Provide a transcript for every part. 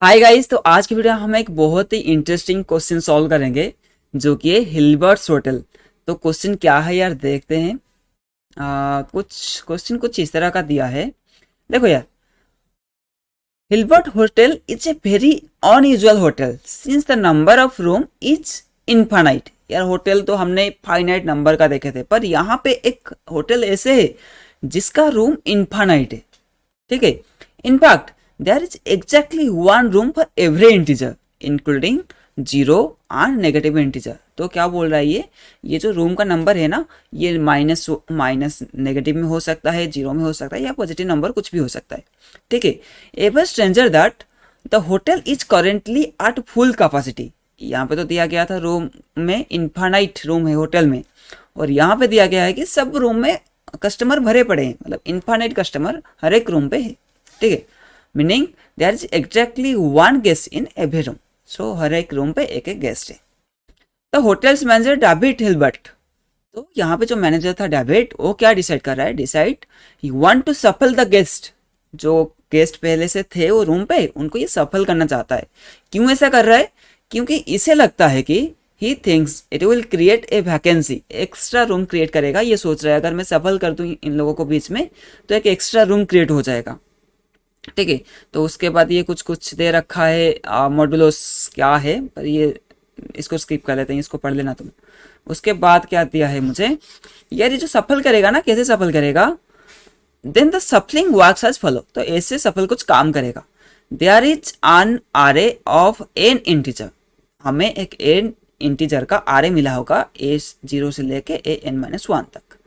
Hi guys, तो आज की वीडियो हम एक बहुत ही इंटरेस्टिंग क्वेश्चन सॉल्व करेंगे जो कि है हिल्बर्ट्स होटल। तो क्वेश्चन क्या है यार, देखते हैं। कुछ क्वेश्चन कुछ इस तरह का दिया है। देखो यार, Hilbert hotel is a very unusual hotel since the number of room is infinite. यार होटल तो हमने फाइनाइट नंबर का देखे थे, पर यहाँ पे एक होटल ऐसे है जिसका रूम इनफाइनाइट है। ठीक है। In fact there is exactly one room for every integer including zero and negative integer. तो क्या बोल रहा है ये जो रूम का नंबर है ना, ये माइनस माइनस नेगेटिव में हो सकता है, जीरो में हो सकता है, या पॉजिटिव नंबर कुछ भी हो सकता है। ठीक है। Ever stranger that the hotel is currently at full capacity. यहाँ पे तो दिया गया था रूम में इन्फानाइट रूम है होटल में, और यहाँ पे दिया गया है कि सब रूम में कस्टमर भरे पड़े हैं, मतलब इन्फानाइट कस्टमर हर एक रूम पे है। ठीक है। Meaning there is exactly one guest in every room. So हर एक रूम पे एक एक गेस्ट है। The hotel's manager David Hilbert, तो यहाँ पे जो मैनेजर था डेविड, वो क्या डिसाइड कर रहा है? डिसाइड ही वांट टू सफल द गेस्ट। जो गेस्ट पहले से थे वो रूम पे, उनको ये सफल करना चाहता है। क्यों ऐसा कर रहा है? क्योंकि इसे लगता है कि he thinks it will create a vacancy, extra room create करेगा। ये सोच रहा है अगर मैं सफल कर दूं इन लोगों को बीच में तो एक एक्स्ट्रा रूम क्रिएट हो जाएगा। ठीक है। तो उसके बाद ये कुछ कुछ दे रखा है, मॉडुलस क्या है, पर ये इसको स्किप कर लेते हैं, इसको पढ़ लेना तुम। उसके बाद क्या दिया है मुझे, यार ये जो सफल करेगा ना, कैसे सफल करेगा? Then the shuffling works as follow. तो ऐसे सफल कुछ काम करेगा। There is an array of an integer. हमें एक एन इंटीजर का आरे मिला होगा, ए जीरो से लेके ए एन माइनस वन तक।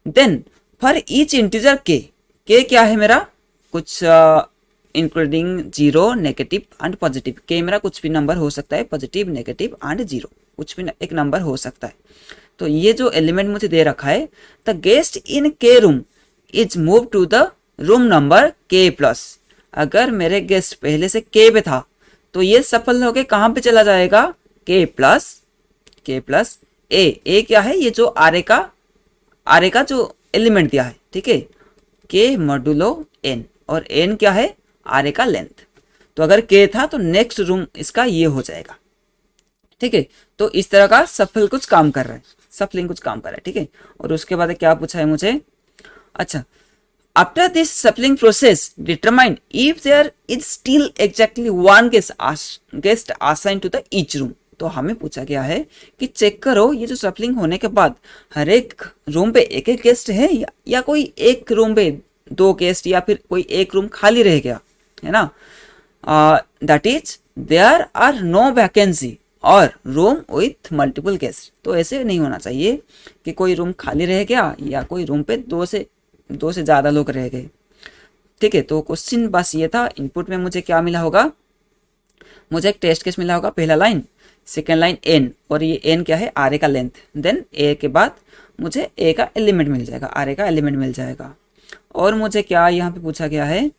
देन फॉर ईच इंटीजर के क्या है मेरा? कुछ including zero, negative and positive. के मेरा कुछ भी नंबर हो सकता है, पॉजिटिव, नेगेटिव एंड जीरो, कुछ भी एक नंबर हो सकता है। तो ये जो एलिमेंट मुझे दे रखा है, the guest in k room is move to the room number k plus. अगर मेरे गेस्ट पहले से के पे था तो ये सफल होके कहाँ पे चला जाएगा? के प्लस ए क्या है? ये जो आरे का जो एलिमेंट दिया है। ठीक है। के मॉडुलो एन, और एन क्या है? आरे का लेंथ। तो अगर के था तो नेक्स्ट रूम इसका ये हो जाएगा। ठीक है। तो इस तरह का सफल कुछ काम कर रहा है, सफलिंग कुछ काम कर रहा है। ठीक है। और उसके बाद क्या पूछा है मुझे? अच्छा, after this shuffling process determine if there is still exactly one guest assign to the each room. तो हमें पूछा गया है कि चेक करो ये जो सफलिंग होने के बाद हर एक रूम पे एक एक गेस्ट है, या कोई एक रूम पे दो गेस्ट, या फिर कोई एक रूम खाली रह गया है ना। That is there are no vacancy और रूम विथ मल्टीपल गेस्ट। तो ऐसे नहीं होना चाहिए कि कोई रूम खाली रह गया या कोई रूम पे दो से ज़्यादा लोग रह गए। ठीक है। तो क्वेश्चन बस ये था। इनपुट में मुझे क्या मिला होगा? मुझे एक टेस्ट केस मिला होगा, पहला लाइन, सेकेंड लाइन एन, और ये एन क्या है? आरे का लेंथ। देन ए के बाद मुझे ए का एलिमेंट मिल जाएगा, आरे का एलिमेंट मिल जाएगा। और मुझे क्या यहाँ पे पूछा गया है?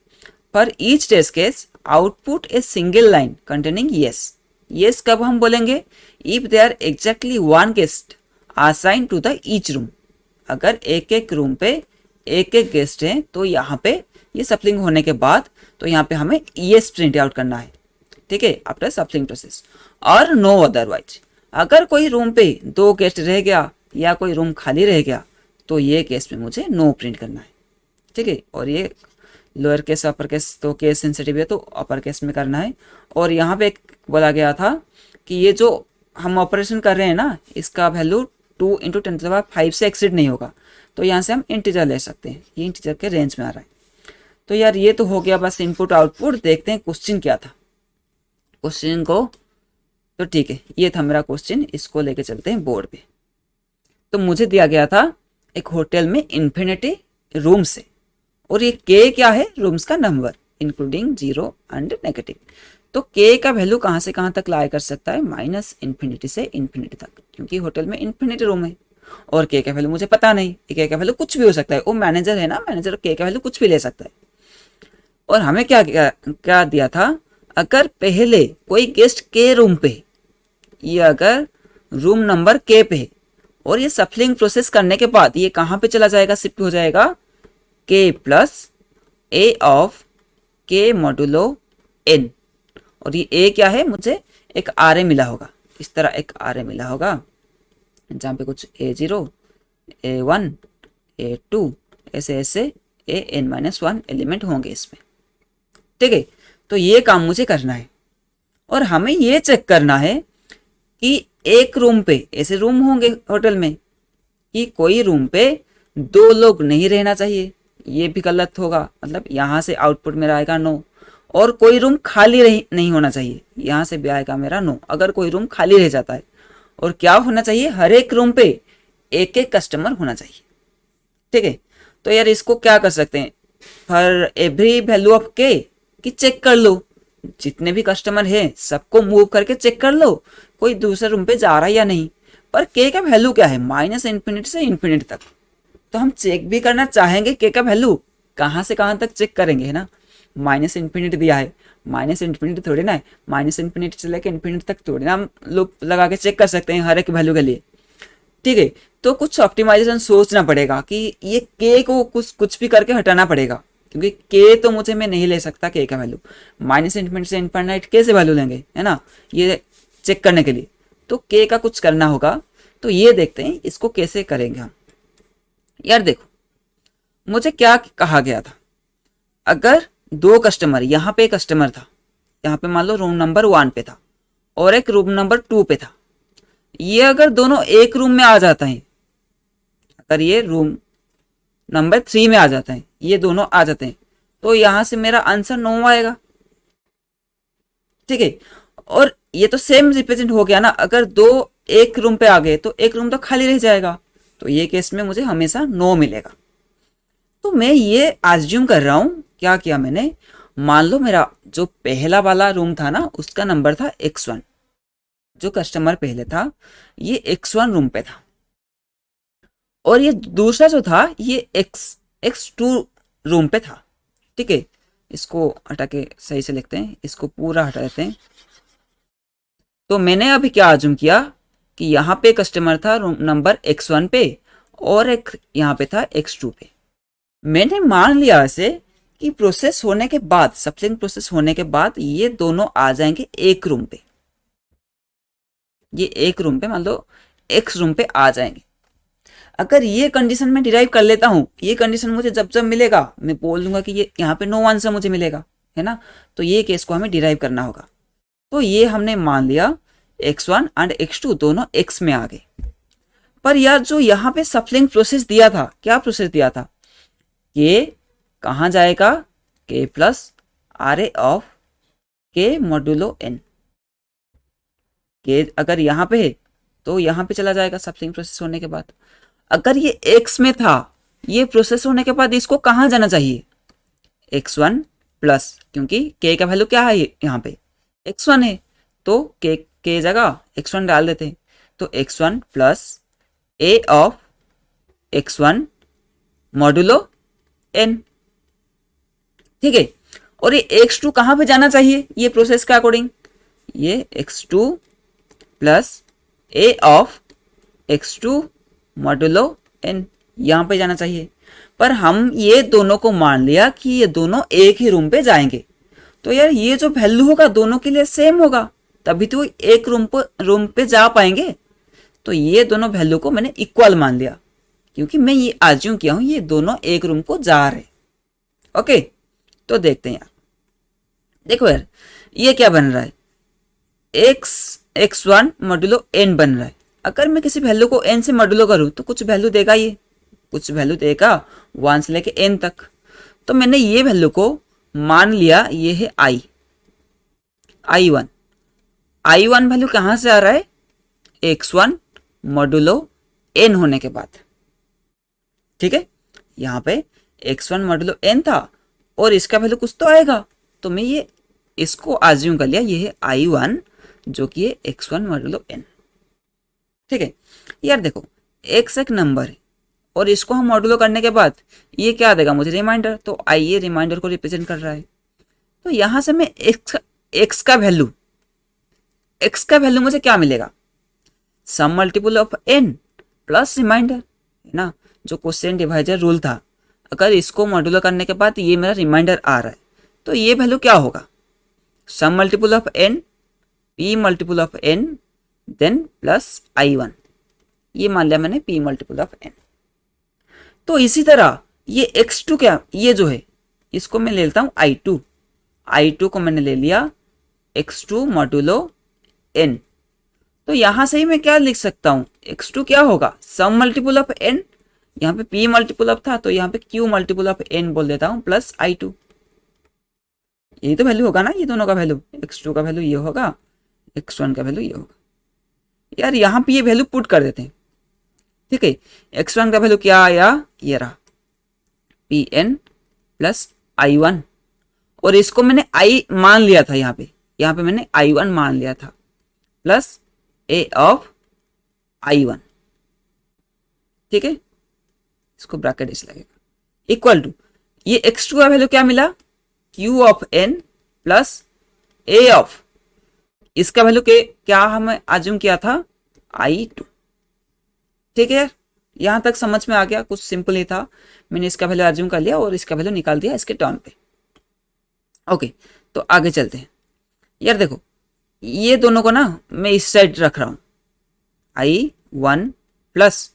For each test case output a single line containing yes. Yes कब हम बोलेंगे? If they are exactly one guest assign to the each room. अगर एक एक रूम पे एक एक गेस्ट है तो यहाँ पे ये सफलिंग होने के बाद तो यहाँ पे हमें येस प्रिंट आउट करना है। ठीक है। आफ्टर सफलिंग प्रोसेस और नो अदरवाइज। अगर कोई रूम पे दो गेस्ट रह गया या कोई रूम खाली रह गया तो ये केस में मुझे नो प्रिंट करना है। ठीक है। और ये लोअर केस अपर केस, तो केस सेंसिटिव है तो अपर केस में करना है। और यहाँ पे एक बोला गया था कि ये जो हम ऑपरेशन कर रहे हैं ना, इसका वैल्यू 2 × 10⁵ से एक्सीड नहीं होगा। तो यहाँ से हम इंटीजर ले सकते हैं, ये इंटीजर के रेंज में आ रहा है। तो यार ये तो हो गया बस इनपुट आउटपुट। देखते हैं क्वेश्चन क्या था क्वेश्चन को। तो ठीक है, ये था मेरा क्वेश्चन, इसको लेके चलते हैं बोर्ड पे। तो मुझे दिया गया था एक होटल में इन्फिनिटी रूम्स है, और ये के क्या है? रूम्स का number including zero and negative. तो के का वैल्यू कहाँ से कहाँ तक लाया कर सकता है? माइनस इन्फिनिटी से इन्फिनिटी तक, क्योंकि होटल में इन्फिनिटी रूम है। और के का वैल्यू मुझे पता नहीं, के का वैल्यू कुछ भी हो सकता है। वो मैनेजर है ना, मैनेजर के का वैल्यू कुछ भी ले सकता है। और हमें क्या दिया था? अगर पहले कोई गेस्ट के रूम पे, ये अगर रूम नंबर के पे है, और ये सफलिंग प्रोसेस करने के बाद ये कहाँ पे चला जाएगा? शिफ्ट हो जाएगा के प्लस ए ऑफ के मॉडुलो एन। और ये ए क्या है, मुझे एक आर ए मिला होगा, इस तरह एक आर ए मिला होगा जहाँ पे कुछ A0, A1, A2 ऐसे ऐसे AN-1 एलिमेंट होंगे इसमें। ठीक है, तो ये काम मुझे करना है और हमें ये चेक करना है कि एक रूम पे, ऐसे रूम होंगे होटल में, कि कोई रूम पे 2 लोग नहीं रहना चाहिए, ये भी गलत होगा, मतलब यहाँ से आउटपुट मेरा आएगा नो। और कोई रूम खाली नहीं होना चाहिए, यहाँ से भी आएगा मेरा नो अगर कोई रूम खाली रह जाता है। और क्या होना चाहिए, हर एक रूम पे एक एक कस्टमर होना चाहिए। ठीक है, तो यार इसको क्या कर सकते हैं, फॉर एवरी वैल्यू ऑफ के कि चेक कर लो, जितने भी कस्टमर हैं सबको मूव करके चेक कर लो कोई दूसरे रूम पे जा रहा है या नहीं। पर के का वैल्यू क्या है, -∞ से इन्फिनिट तक, तो हम चेक भी करना चाहेंगे के का वैल्यू कहाँ से कहाँ तक चेक करेंगे, है ना। -∞ दिया है, -∞ थोड़ी ना है, -∞ से लेकर इन्फिनिट तक थोड़ी ना हम लूप लगा के चेक कर सकते हैं हर एक वैल्यू के लिए। ठीक है, तो कुछ ऑप्टिमाइजेशन सोचना पड़ेगा कि ये के को कुछ भी करके हटाना पड़ेगा, क्योंकि के तो मुझे मैं नहीं ले सकता के का वैल्यू, -∞ से इनफाइनाइट कैसे वैल्यू लेंगे, है ना, ये चेक करने के लिए तो के का कुछ करना होगा। तो ये देखते हैं इसको कैसे करेंगे हम। यार देखो, मुझे क्या कहा गया था, अगर 2 कस्टमर, यहाँ पे कस्टमर था, यहाँ पे मान लो रूम नंबर 1 पे था और एक रूम नंबर 2 पे था, ये अगर दोनों एक रूम में आ जाता है, अगर ये रूम नंबर 3 में आ जाता है, ये दोनों आ जाते हैं, तो यहां से मेरा आंसर 9 आएगा। ठीक है, और ये तो सेम रिप्रेजेंट हो गया ना, अगर 2 एक रूम पे आ गए तो एक रूम तो खाली रह जाएगा, तो ये केस में मुझे हमेशा 9 मिलेगा। तो मैं ये आज्यूम कर रहा हूं, क्या किया मैंने, मान लो मेरा जो पहला वाला रूम था ना उसका नंबर था X1, जो कस्टमर पहले था ये X1 रूम पे था, और ये दूसरा जो था ये X2 रूम पे था। ठीक है, इसको हटा के सही से लिखते हैं, इसको पूरा हटा देते हैं। तो मैंने अभी क्या आजुम किया कि यहाँ पे कस्टमर था रूम नंबर X1 पे और एक यहाँ पे था X2 पे। मैंने मान लिया ऐसे कि प्रोसेस होने के बाद, सप्लिंग प्रोसेस होने के बाद ये दोनों आ जाएंगे एक रूम पे, ये एक रूम पे मान लो X रूम पे आ जाएंगे। अगर ये कंडीशन मैं डिराइव कर लेता हूँ, ये कंडीशन मुझे जब जब मिलेगा मैं बोल दूंगा कि ये यहाँ पे नो आंसर मुझे मिलेगा, है ना। तो ये केस को हमें डिराइव करना होगा। तो ये हमने मान लिया X1 एंड X2 दोनों X में आ गए। पर यार जो यहाँ पे सप्लिंग प्रोसेस दिया था, क्या प्रोसेस दिया था, के कहाँ जाएगा, के प्लस आर ए ऑफ के मॉड्यूलो एन, के अगर यहाँ पे है तो यहाँ पे चला जाएगा सप्लिंग प्रोसेस होने के बाद। अगर ये X में था, ये प्रोसेस होने के बाद इसको कहाँ जाना चाहिए, X1 प्लस, क्योंकि के का वैल्यू क्या है यहाँ पे X1 है, तो के जगह X1 डाल देते हैं, तो X1 plus A of X1 modulo n। ठीक है, और ये X2 कहाँ पे जाना चाहिए, ये प्रोसेस के अकॉर्डिंग, ये X2 plus A of X2 modulo n यहाँ पे जाना चाहिए। पर हम ये दोनों को मान लिया कि ये दोनों एक ही रूम पे जाएंगे, तो यार ये जो वैल्यू होगा दोनों के लिए सेम होगा, तभी तो एक रूम पे जा पाएंगे। तो ये दोनों वैल्यू को मैंने इक्वल मान लिया, क्योंकि मैं ये आज्यूम किया हूं ये दोनों एक रूम को जा रहे। ओके, तो देखते हैं यार, देखो यार ये क्या बन रहा है, X1 मॉड्यूलो n बन रहा है। अगर मैं किसी वैल्यू को n से मॉड्यूलो करूं तो कुछ वैल्यू देगा, ये कुछ वैल्यू देगा 1 से लेके n तक। तो मैंने ये वैल्यू को मान लिया, ये है I1 वैल्यू कहां से आ रहा है, X1 मॉड्यूलो n होने के बाद। ठीक है, यहाँ पे X1 मॉड्यूलो n था और इसका वैल्यू कुछ तो आएगा, तो मैं ये इसको आज्यूम कर लिया, ये है I1 जो कि है X1 मॉड्यूलो n। ठीक है, यार देखो X एक नंबर है और इसको हम मॉड्यूलो करने के बाद ये क्या देगा मुझे, रिमाइंडर, तो ये रिमाइंडर को रिप्रेजेंट कर रहा है। तो यहां से मैं x का वैल्यू मुझे क्या मिलेगा, sum multiple of n plus remainder, है ना, जो क्वेश्चन डिवाइजर रूल था। अगर इसको मॉड्यूलो करने के बाद ये मेरा रिमाइंडर आ रहा है तो ये वैल्यू क्या होगा, sum multiple of n, p multiple of n, then plus i1, ये मान लिया मैंने p मल्टीपल ऑफ n। तो इसी तरह ये x2 क्या, ये जो है इसको मैं ले लेता हूँ i2, i2 को मैंने ले लिया x2 मॉड्यूलो n। तो यहां से ही मैं क्या लिख सकता हूं, x2 क्या होगा, सम मल्टीपल ऑफ n, यहाँ पे p मल्टीपल ऑफ था तो यहाँ पे q मल्टीपल ऑफ n बोल देता हूं, प्लस i2। यही तो वैल्यू होगा ना, ये दोनों का वैल्यू, x2 का वैल्यू ये होगा, x1 का वैल्यू ये होगा। यार यहाँ पे ये वैल्यू पुट कर देते हैं, ठीक है। x1 का वैल्यू क्या आया, ये रहा pn प्लस i1, और इसको मैंने i मान लिया था, यहाँ पे मैंने i1 मान लिया था, प्लस a ऑफ i1, ठीक है। इसको ब्रैकेट इस लगेगा, इक्वल टू ये x2 का वैल्यू क्या मिला, q of n plus a of, इसका वैल्यू के क्या हमें अज्यूम किया था, i2, ठीक है यार। यहां तक समझ में आ गया, कुछ सिंपल ही था, मैंने इसका वैल्यू अज्यूम कर लिया और इसका वैल्यू निकाल दिया इसके टर्म पे। ओके, तो आगे चलते हैं। यार देखो ये दोनों को ना मैं इस साइड रख रहा हूं, i1 plus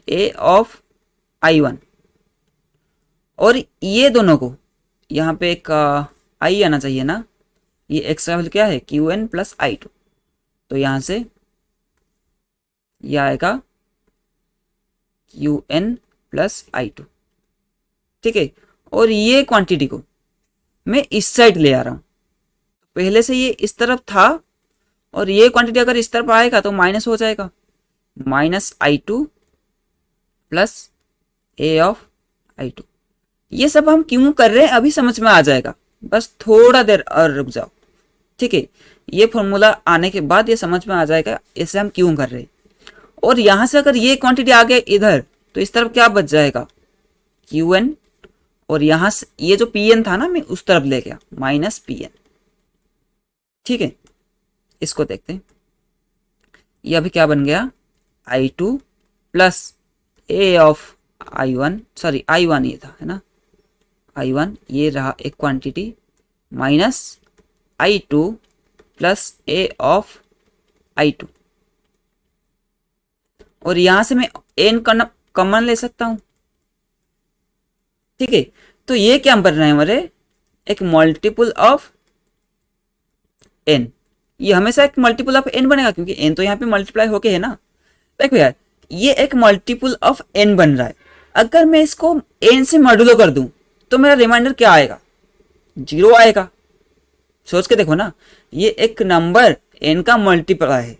a of i1, और ये दोनों को यहाँ पे एक i आना चाहिए ना, ये x का वैल्यू क्या है, qn प्लस i2, तो यहां से ये आएगा qn प्लस i2, ठीक है। और ये क्वांटिटी को मैं इस साइड ले आ रहा हूं, पहले से ये इस तरफ था, और ये क्वांटिटी अगर इस तरफ आएगा तो माइनस हो जाएगा, minus i2 plus a of i2। ये सब हम क्यों कर रहे हैं अभी समझ में आ जाएगा, बस थोड़ा देर और रुक जाओ, ठीक है। ये फॉर्मूला आने के बाद ये समझ में आ जाएगा इसे हम क्यों कर रहे हैं। और यहां से अगर ये क्वांटिटी आ गया इधर, तो इस तरफ क्या बच जाएगा, qn, और यहां से ये जो pn था ना मैं उस तरफ ले गया, माइनस pn, ठीक है। इसको देखते हैं, ये अभी क्या बन गया, i2 plus a of i1, sorry i1 ये था, है ना, i1 ये रहा एक quantity, minus i2 plus a of i2, और यहां से मैं n कॉमन ले सकता हूं, ठीक है। तो ये क्या बन रहा है हमारे, एक मल्टीपल ऑफ n, ये हमेशा एक मल्टीपल ऑफ n बनेगा क्योंकि n तो यहाँ पे मल्टीप्लाई होके है ना। देखो यार ये एक मल्टीपल ऑफ n बन रहा है, अगर मैं इसको n से मॉड्यूलो कर दूं तो मेरा रिमाइंडर क्या आएगा, 0 आएगा। सोच के देखो ना, ये एक नंबर n का मल्टीप्लाई है,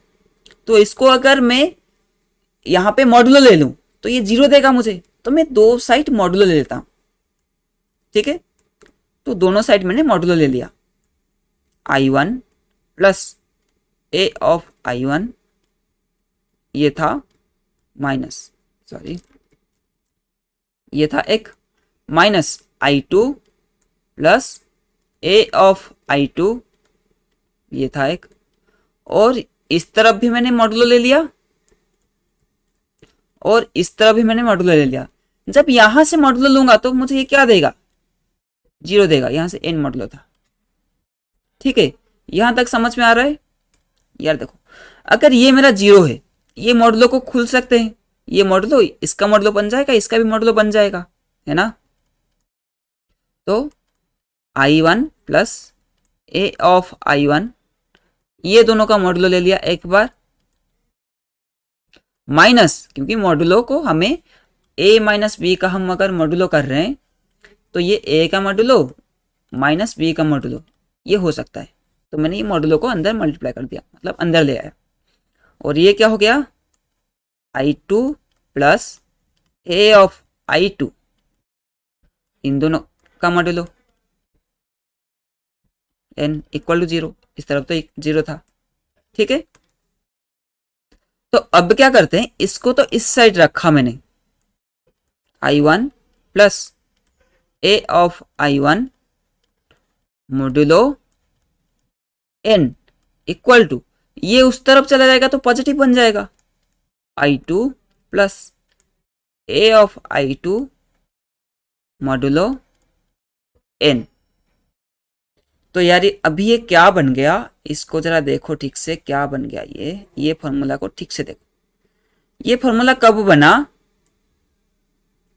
तो इसको अगर मैं यहाँ पे मॉड्यूलो ले लूं तो ये 0 देगा मुझे, तो मैं दो साइड मॉड्यूलो ले लेता हूं, ठीक है। तो दोनों साइड मैंने मॉड्यूलो ले लिया, i1 plus a of i1, ये था माइनस, सॉरी ये था एक minus i2 plus a of i2, ये था एक, और इस तरफ भी मैंने मॉड्यूलो ले लिया और इस तरफ भी मैंने मॉड्यूलो ले लिया। जब यहां से मॉड्यूलो लूंगा तो मुझे ये क्या देगा, 0 देगा, यहां से n मॉड्यूलो था, ठीक है। यहां तक समझ में आ रहा है। यार देखो अगर ये मेरा 0 है, ये मॉड्यूलो को खुल सकते हैं, ये मॉड्यूलो इसका मॉड्यूलो बन जाएगा, इसका भी मॉड्यूलो बन जाएगा, है ना। तो i1 plus a of i1, ये दोनों का मॉड्यूलो ले लिया एक बार, माइनस क्योंकि मॉड्यूलो को हमें a माइनस बी का हम अगर मॉड्यूलो कर रहे हैं तो ये a का मॉड्यूलो माइनस b का मॉड्यूलो ये हो सकता है, तो मैंने ये मॉड्यूलो को अंदर मल्टीप्लाई कर दिया, मतलब अंदर ले आया, और ये क्या हो गया, i2 plus a of i2, इन दोनों का मॉड्यूलो n इक्वल टू 0, इस तरफ तो 0 था, ठीक है। तो अब क्या करते हैं, इसको तो इस साइड रखा मैंने, i1 plus a of i1 modulo n equal to, ये उस तरफ चला जाएगा तो पॉजिटिव बन जाएगा, i2 plus a of i2 modulo n, तो यार अभी ये क्या बन गया, इसको जरा देखो ठीक से क्या बन गया। ये फॉर्मूला को ठीक से देखो। ये फॉर्मूला कब बना,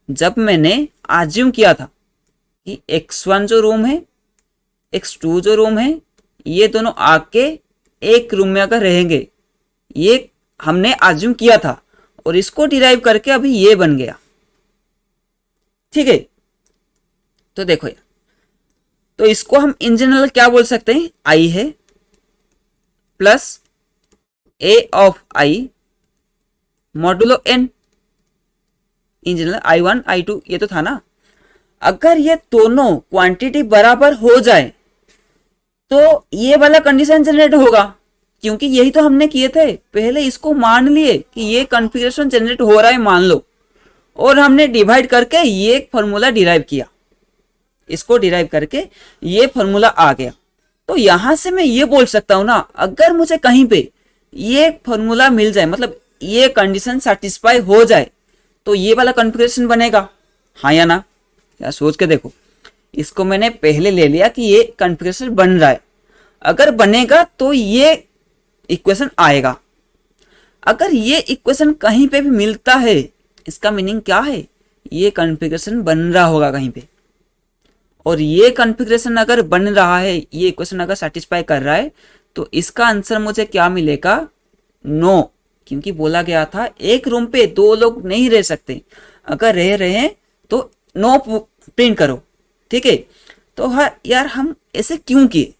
जब मैंने आज्यूम किया था कि x1 जो रूम है, x2 जो रूम है, ये दोनों आके एक रूम में अगर रहेंगे, ये हमने आज्यूम किया था और इसको डिराइव करके अभी ये बन गया। ठीक है, तो देखो यार, तो इसको हम इन जनरल क्या बोल सकते हैं, आई है plus A of I modulo n. In general I1 I2 ये तो था ना। अगर ये दोनों क्वांटिटी बराबर हो जाए तो ये वाला कंडीशन जनरेट होगा, क्योंकि यही तो हमने किए थे। पहले इसको मान लिए कि ये कॉन्फ़िगरेशन जनरेट हो रहा है मान लो, और हमने डिवाइड करके ये फॉर्मूला डिराइव किया, इसको डिराइव करके ये फॉर्मूला आ गया। तो यहां से मैं ये बोल सकता हूं ना, अगर मुझे कहीं पे ये फॉर्मूला मिल जाए, मतलब ये कंडीशन सेटिस्फाई हो जाए, तो ये वाला कॉन्फ़िगरेशन बनेगा, हाँ या ना। या सोच के देखो, इसको मैंने पहले ले लिया कि ये कॉन्फ़िगरेशन बन रहा है। अगर बनेगा तो ये इक्वेशन आएगा। अगर ये इक्वेशन कहीं पे भी मिलता है, इसका मीनिंग क्या है, ये कॉन्फ़िगरेशन बन रहा होगा कहीं पे। और ये कॉन्फ़िगरेशन अगर बन रहा है, ये इक्वेशन अगर सेटिस्फाई कर रहा है, तो इसका आंसर मुझे क्या मिलेगा, नो। क्योंकि बोला गया था एक रूम पे दो लोग नहीं रह सकते, अगर रह रहे हैं तो नो प्रिंट करो। ठीक है, तो हाँ यार, हम ऐसे क्यों किए,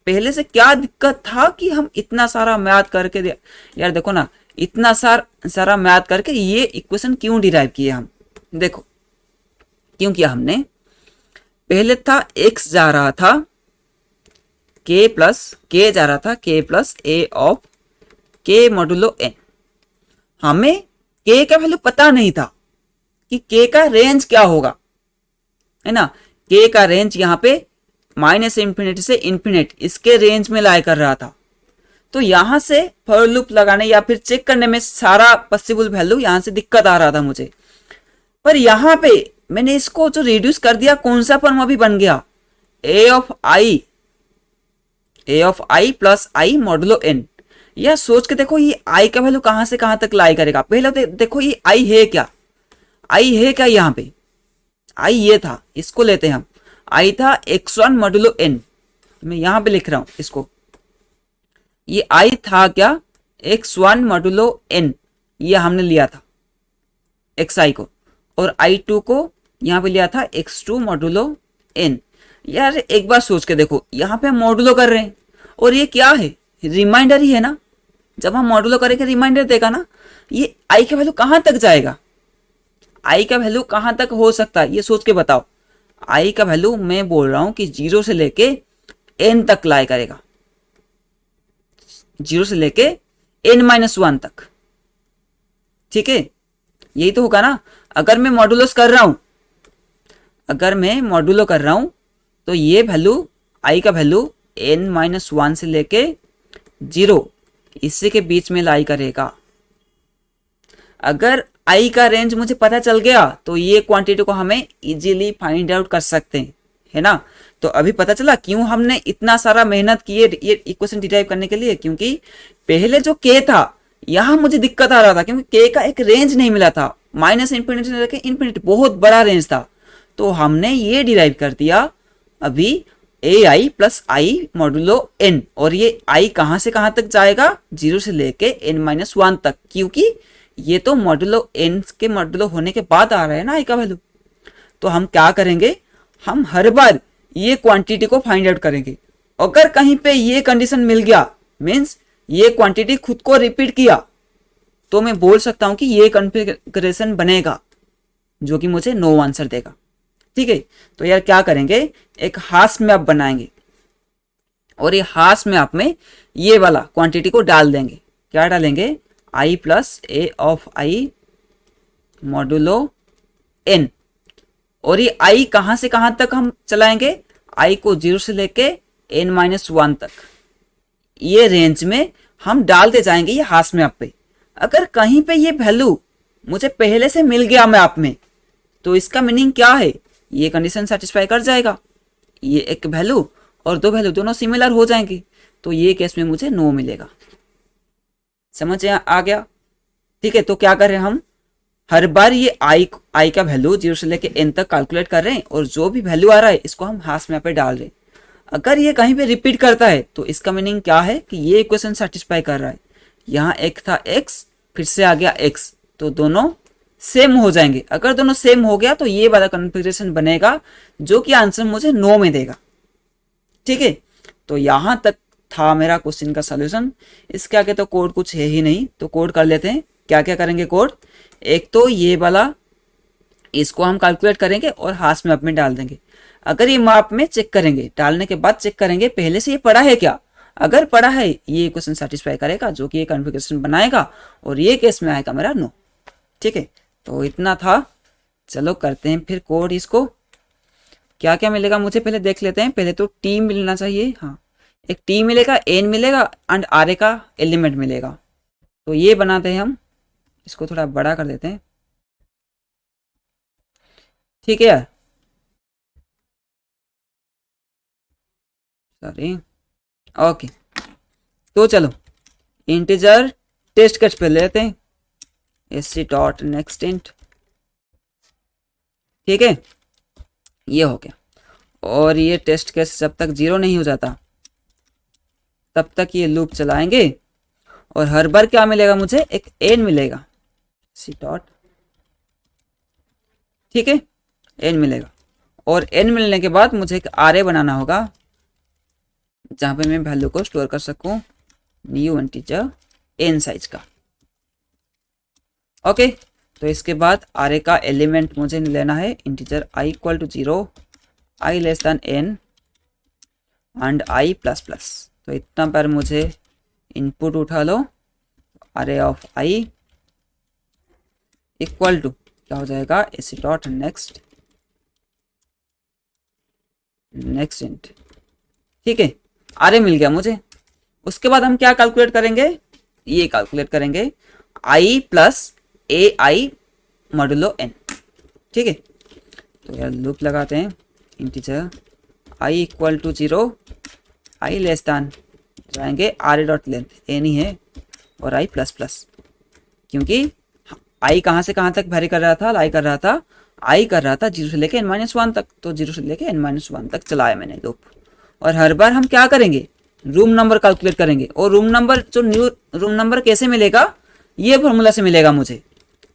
पहले से क्या दिक्कत था कि हम इतना सारा मैथ करके यार देखो ना, इतना सारा मैथ करके ये इक्वेशन क्यों डिराइव किए हम। देखो क्यों किया हमने, पहले था x जा रहा था k जा रहा था k plus A of k modulo n। हमें k का वैल्यू पता नहीं था कि k का रेंज क्या होगा, है ना। k का रेंज यहाँ पे माइनस इंफिनिटी से इंफिनिट, इसके रेंज में लाई कर रहा था। तो यहां से फॉर लूप लगाने या फिर चेक करने में सारा पॉसिबल वैल्यू यहां से दिक्कत आ रहा था मुझे। पर यहां पे मैंने इसको जो रिड्यूस कर दिया, कौन सा फॉर्म अभी बन गया, A of I plus I modulo N. यह सोच के देखो, ये आई का वैल्यू कहां से कहां तक लाई करेगा। पहले देखो ये आई है क्या, आई है क्या, यहाँ पे आई ये था, इसको लेते हैं हम, आई था x1 मॉडुलो n। मैं यहां पे लिख रहा हूं इसको, ये आई था क्या, x1 मॉडुलो n, ये हमने लिया था xi को, और i2 को यहां पे लिया था x2 मॉडुलो n। यार एक बार सोच के देखो, यहां पे हम मॉडुलो कर रहे हैं और ये क्या है, रिमाइंडर ही है ना। जब हम मॉडुलो करेंगे रिमाइंडर देगा ना, ये आई का वैल्यू कहां तक जाएगा, आई का वैल्यू कहां तक हो सकता है, ये सोच के बताओ। आई का वैल्यू मैं बोल रहा हूं कि 0 से लेके n तक लाई करेगा, 0 से लेके n-1 तक। ठीक है, यही तो होगा ना। अगर मैं मॉडुलस कर रहा हूं, अगर मैं मॉडुलो कर रहा हूं, तो ये वैल्यू, आई का वैल्यू n-1 से लेके 0, इसी के बीच में लाई करेगा। अगर आई का रेंज मुझे पता चल गया, तो ये क्वांटिटी को हमें इजीली फाइंड आउट कर सकते हैं, है ना। तो अभी पता चला क्यों हमने इतना सारा मेहनत की है ये इक्वेशन डिराइव करने के लिए, क्योंकि पहले जो k था यहां मुझे दिक्कत आ रहा था, क्योंकि k का एक रेंज नहीं मिला था, माइनस इंफिनिटी से लेकर इंफिनिटी, बहुत बड़ा रेंज था। तो हमने ये डिराइव कर दिया अभी ए आई प्लस आई मॉडुलो n, और ये आई कहां से कहां तक जाएगा, 0 से लेके n-1 तक, क्योंकि ये तो मॉडुलो n के मॉडुलो होने के बाद आ रहा है ना आई का वैल्यू। तो हम क्या करेंगे, हम हर बार ये क्वांटिटी को फाइंड आउट करेंगे। अगर कहीं पे ये कंडीशन मिल गया, मीन्स ये क्वांटिटी खुद को रिपीट किया, तो मैं बोल सकता हूं कि ये कॉन्फ़िगरेशन बनेगा, जो कि मुझे नो आंसर देगा। ठीक है, तो यार क्या करेंगे, एक हाश मैप बनाएंगे, और ये हाश मैप में ये वाला क्वांटिटी को डाल देंगे। क्या डालेंगे, I plus A of I modulo n, और ये आई कहां से कहां तक हम चलाएंगे, आई को 0 से लेके n-1 तक, ये रेंज में हम डालते जाएंगे ये हाश मैप पे। अगर कहीं पे ये वैल्यू मुझे पहले से मिल गया मैप में, तो इसका मीनिंग क्या है, ये कंडीशन सेटिस्फाई कर जाएगा, ये एक वैल्यू और दो वैल्यू दोनों सिमिलर हो जाएंगी, तो ये केस में मुझे नो मिलेगा। समझ आ गया? ठीक है, तो क्या कर रहे हैं हम, हर बार ये आई का वैल्यू 0 से लेके n तक कैलकुलेट कर रहे हैं, और जो भी वैल्यू आ रहा है इसको हम हाश मैप पे डाल रहे हैं। अगर ये कहीं पे रिपीट करता है तो इसका मीनिंग क्या है कि ये इक्वेशन सेटिस्फाई कर रहा है। यहाँ एक था x, फिर से आ गया x, तो दोनों सेम हो जाएंगे। अगर दोनों सेम हो गया तो ये वाला कन्फिग्रेशन बनेगा जो कि आंसर मुझे नो में देगा। ठीक है, तो यहां तक था मेरा क्वेश्चन का सॉल्यूशन। इसके आगे तो कोड कुछ है ही नहीं, तो कोड कर लेते हैं। क्या क्या करेंगे कोड, एक तो ये वाला इसको हम कैलकुलेट करेंगे और हाश मैप में डाल देंगे। अगर ये मैप में चेक करेंगे, डालने के बाद चेक करेंगे पहले से ये पढ़ा है क्या। अगर पढ़ा है ये क्वेश्चन सेटिस्फाई करेगा, जो कि ये कॉन्फ़िगरेशन बनाएगा, और ये केस में आएगा मेरा नो। ठीक है, तो इतना था। चलो करते हैं फिर कोड। इसको क्या क्या मिलेगा मुझे पहले देख लेते हैं। पहले तो टी मिलना चाहिए, हाँ एक टी मिलेगा, एन मिलेगा एंड आर ए का एलिमेंट मिलेगा। तो ये बनाते हैं हम, इसको थोड़ा बड़ा कर देते हैं। ठीक है, सॉरी, ओके। तो चलो इंटीजर टेस्ट कैच पे लेते हैं, एस डॉट नेक्स्ट इंट। ठीक है, ये हो गया। और ये टेस्ट केस जब तक 0 नहीं हो जाता तब तक ये लूप चलाएंगे, और हर बार क्या मिलेगा मुझे, एक एन मिलेगा, सी डॉट। ठीक है, एन मिलेगा, और एन मिलने के बाद मुझे एक आर ए बनाना होगा जहां पे मैं वैल्यू को स्टोर कर सकूं, न्यू इंटीजर एन साइज का। ओके, तो इसके बाद आर ए का एलिमेंट मुझे लेना है integer I equal to 0, I less than n and i plus plus. तो इतना पर मुझे इनपुट उठा लो, अरे ऑफ आई इक्वल टू क्या हो जाएगा, AC dot next next int. ठीक है, आरे मिल गया मुझे। उसके बाद हम क्या कैलकुलेट करेंगे, ये कैलकुलेट करेंगे I plus A I modulo N. ठीक है, तो यार लूप लगाते हैं, integer I equal to 0, I less than जाएंगे R A dot length N ही है, और आई प्लस प्लस, क्योंकि आई कहाँ से कहाँ तक वेरी कर रहा था, आई कर रहा था 0 से लेके n-1 तक, तो 0 से लेके n-1 तक चलाया मैंने लूप। और हर बार हम क्या करेंगे, रूम नंबर कैलकुलेट करेंगे, और रूम नंबर जो न्यू रूम नंबर कैसे मिलेगा, ये फॉर्मूला से मिलेगा मुझे,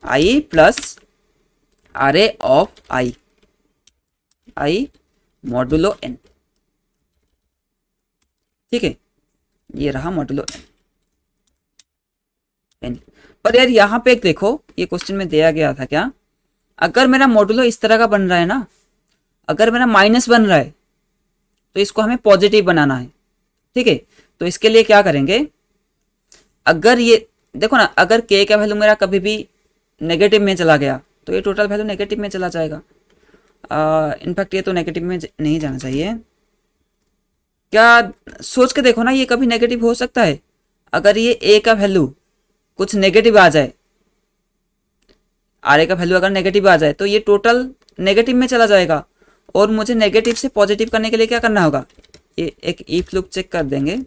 I plus R A of I modulo N. ठीक है, ये रहा मॉडुलो एन। पर यार यहाँ पे एक देखो, ये क्वेश्चन में दिया गया था क्या, अगर मेरा मॉडुलो इस तरह का बन रहा है ना, अगर मेरा माइनस बन रहा है तो इसको हमें पॉजिटिव बनाना है। ठीक है, तो इसके लिए क्या करेंगे, अगर ये देखो ना, अगर के का वैल्यू मेरा कभी भी नेगेटिव में चला गया तो ये टोटल वैल्यू नेगेटिव में चला जाएगा। इनफैक्ट ये तो नेगेटिव में नहीं जाना चाहिए। क्या सोच के देखो ना, ये कभी नेगेटिव हो सकता है। अगर ये ए का वैल्यू कुछ नेगेटिव आ जाए, आर ए का वैल्यू अगर नेगेटिव आ जाए तो ये टोटल नेगेटिव में चला जाएगा, और मुझे नेगेटिव से पॉजिटिव करने के लिए क्या करना होगा, ये एक इफ लूप चेक कर देंगे।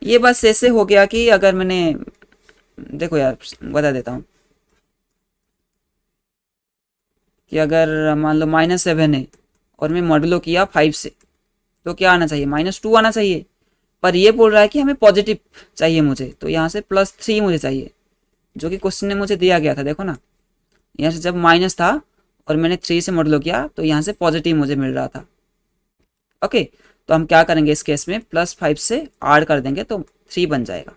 ये बस ऐसे हो गया कि अगर मैंने, देखो यार बता देता हूँ कि अगर मान लो -7 है और मैं मॉडुलो किया 5 से, तो क्या आना चाहिए, -2 आना चाहिए। पर ये बोल रहा है कि हमें पॉजिटिव चाहिए मुझे, तो यहाँ से +3 मुझे चाहिए, जो कि क्वेश्चन ने मुझे दिया गया था। देखो ना, यहाँ से जब माइनस था और मैंने 3 से मॉडुलो किया तो यहाँ से पॉजिटिव मुझे मिल रहा था। ओके, तो हम क्या करेंगे इस केस में, +5 से ऐड कर देंगे तो 3 बन जाएगा।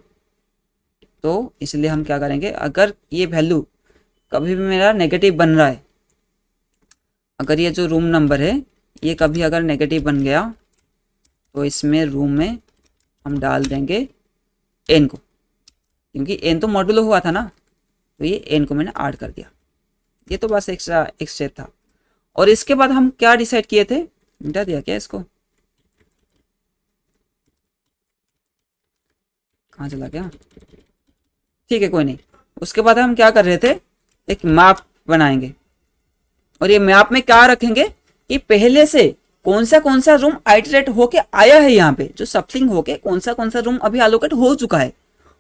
तो इसलिए हम क्या करेंगे, अगर ये वैल्यू कभी भी मेरा नेगेटिव बन रहा है, अगर ये जो रूम नंबर है ये कभी अगर नेगेटिव बन गया, तो इसमें रूम में हम डाल देंगे एन को, क्योंकि एन तो मॉडुलो हुआ था ना, तो ये एन को मैंने ऐड कर दिया। ये तो बस एक्स्ट्रा एक स्टेप था। और इसके बाद हम क्या डिसाइड किए थे, मिटा दिया क्या इसको, कहाँ चला गया, ठीक है कोई नहीं। उसके बाद हम क्या कर रहे थे, एक मैप बनाएंगे, और ये मैप में क्या रखेंगे कि पहले से कौन सा रूम आइटरेट होके आया है यहाँ पे, जो सप्लिंग होके कौन सा रूम अभी एलोकेट हो चुका है,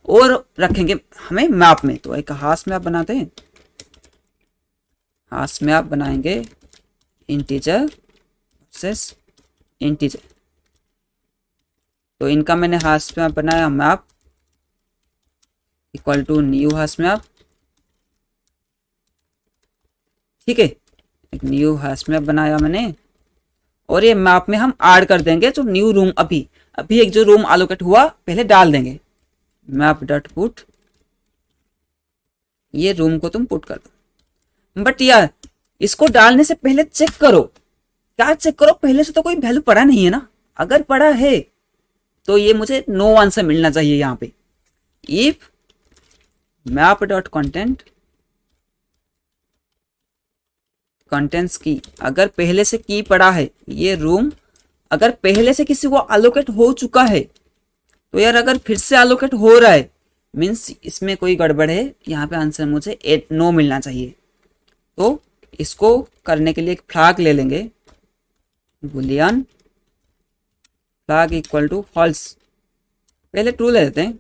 और रखेंगे हमें मैप में। तो एक हाश मैप बनाते हैं, हाश मैप बनाएंगे इंटीजर वर्सेस इंटीजर। तो इनका मैंने हाश मैप बनाया, map equal to new hash map, ठीक है, एक न्यू हाश मैप बनाया मैंने, और ये मैप में हम ऐड कर देंगे जो न्यू रूम अभी एक जो रूम एलोकेट हुआ पहले डाल देंगे, मैप डॉट पुट, ये रूम को तुम पुट कर दो। बट यार इसको डालने से पहले चेक करो, क्या चेक करो, पहले से तो कोई वैल्यू पड़ा नहीं है ना, अगर पड़ा है तो ये मुझे नो आंसर मिलना चाहिए यहाँ पे। If map dot content contents की, अगर पहले से की पड़ा है ये रूम, अगर पहले से किसी को एलोकेट हो चुका है, तो यार अगर फिर से एलोकेट हो रहा है मीन्स इसमें कोई गड़बड़ है, यहाँ पे आंसर मुझे 8 नो मिलना चाहिए। तो इसको करने के लिए एक फ्लैग ले लेंगे, boolean flag equal to false, पहले ट्रू ले लेते हैं,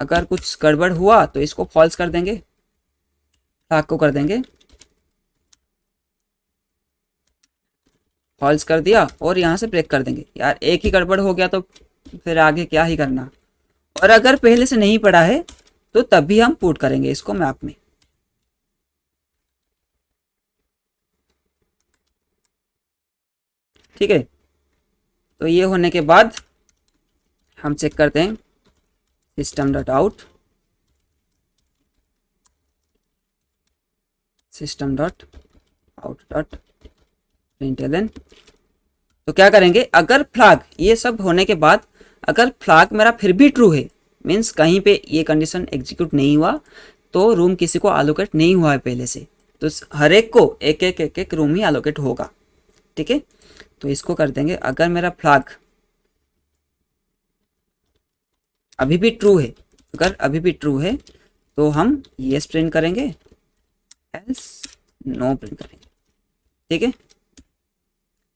अगर कुछ गड़बड़ हुआ तो इसको फॉल्स कर देंगे, फ्लैग को कर देंगे फॉल्स कर दिया, और यहाँ से ब्रेक कर देंगे। यार एक ही गड़बड़ हो गया तो फिर आगे क्या ही करना, और अगर पहले से नहीं पड़ा है तो तभी हम पुट करेंगे इसको मैप में। ठीक है, तो ये होने के बाद हम चेक करते हैं system dot out, system dot out dot println. तो क्या करेंगे, अगर फ्लैग ये सब होने के बाद अगर फ्लैग मेरा फिर भी ट्रू है, मीन्स कहीं पे ये कंडीशन एग्जीक्यूट नहीं हुआ, तो रूम किसी को एलोकेट नहीं हुआ है पहले से, तो हर एक को एक रूम ही एलोकेट होगा। ठीक है, तो इसको कर देंगे, अगर मेरा फ्लैग अभी भी ट्रू है, अगर अभी भी ट्रू है तो हम येस प्रिंट करेंगे, एल्स नो प्रिंट करेंगे। ठीक है,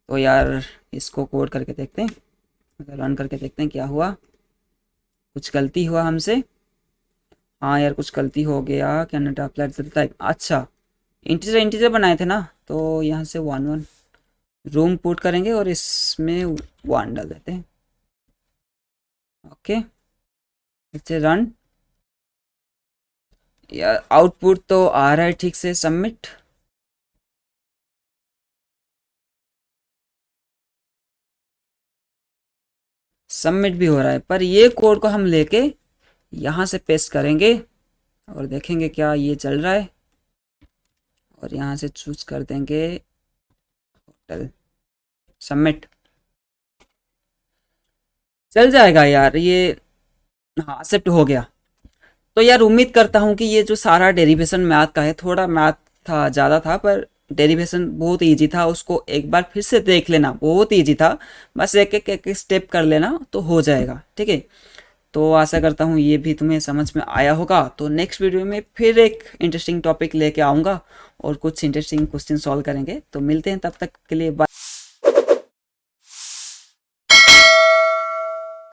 तो यार इसको कोड करके देखते हैं, रन करके देखते हैं क्या हुआ, कुछ गलती हुआ हमसे। हाँ यार कुछ गलती हो गया, क्या नॉट अप्लाइड टाइप, अच्छा इंटीजर बनाए थे ना, तो यहाँ से 1 रूम पुट करेंगे और इसमें 1 डाल देते हैं। ओके, इसे रन, यार आउटपुट तो आ रहा है ठीक से, सबमिट। सबमिट भी हो रहा है, पर ये कोड को हम लेके यहाँ से पेस्ट करेंगे और देखेंगे क्या ये चल रहा है, और यहाँ से चूज कर देंगे होटल, सबमिट, चल जाएगा यार ये। हाँ एक्सेप्ट हो गया। तो यार उम्मीद करता हूँ कि ये जो सारा डेरिवेशन मैथ का है, थोड़ा मैथ था, ज़्यादा था, पर डेरिवेशन बहुत इजी था, उसको एक बार फिर से देख लेना, बहुत इजी था, बस एक स्टेप कर लेना तो हो जाएगा। ठीक है, तो आशा करता हूँ ये भी तुम्हें समझ में आया होगा। तो नेक्स्ट वीडियो में फिर एक इंटरेस्टिंग टॉपिक लेके आऊँगा और कुछ इंटरेस्टिंग क्वेश्चन सॉल्व करेंगे। तो मिलते हैं, तब तक के लिए बाय।